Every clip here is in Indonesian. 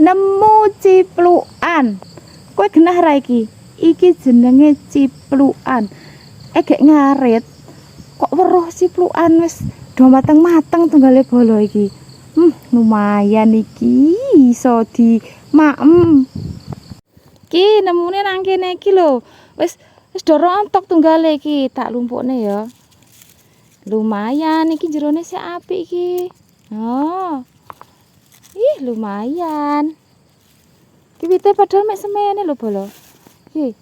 nemu ciplukan. Kowe genah ra iki? Iki jenenge ciplukan. Gek ngarit. Kok weruh ciplukan wis do mateng-mateng tunggale bolo iki. Lumayan iki iso di maem. Ki nemune nang kene iki lho. Wis do rontok tunggale iki, tak lumpukne ya. Lumayan iki jerone sik apik iki. Oh. Ih, lumayan. Ki wite padahal mek semene lho bolo. Ki.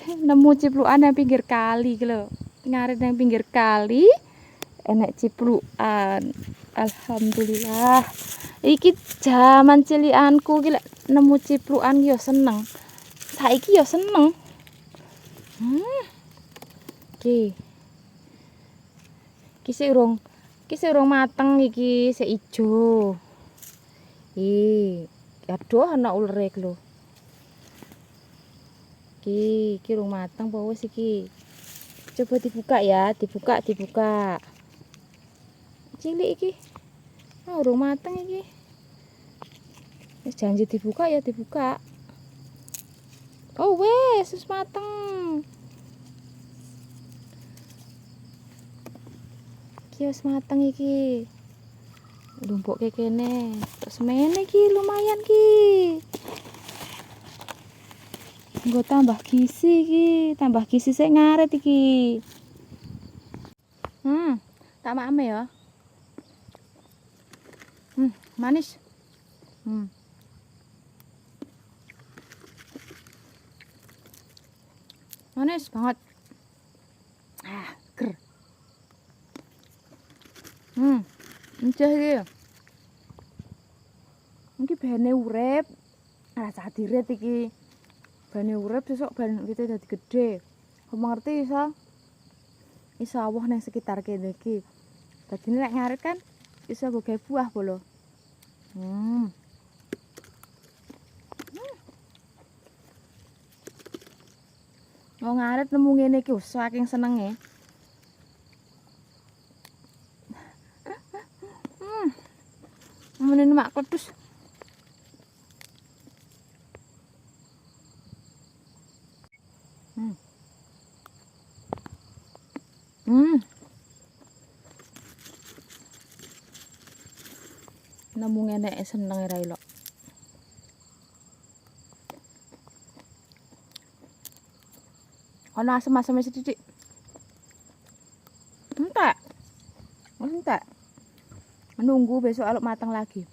Nemu ciplukan nang pinggir kali iki lho. Ngarit nang pinggir kali. Enek ciplukan. Alhamdulillah. Iki jaman cilikanku iki lek nemu ciplukan yo seneng. Saiki yo seneng. Ki. Ki sik urung mateng iki, sik ijo. Aduh ana ulere iki lho. Ki urung mateng apa wis iki? Coba dibuka ya, dibuka. Cilik iki. Urung mateng iki. Wis janji dibuka ya dibuka. Oh wis mateng. Iki wis mateng iki. Lumpukke kene. Terus semene iki lumayan ki. Nggo tambah gizi iki, tambah gizi sik ngarit iki. Tak makme ya. Manis. Manis banget. Ger. Enceh iki. Iki bene urip. Rasa dirit iki. Bane urip sesuk ban wite dadi gedhe. Kok ngerti iso awuh nang sekitar kene iki. Dadi nek ngarit kan iso nggo gawe buah bolo. Wong ngarit nemu ngene iki saking senenge. Menene mak kledus. Nemu ngene seneng ra ilok. Ana asem-aseme sithik. Entek. Menunggu besok aluk matang lagi.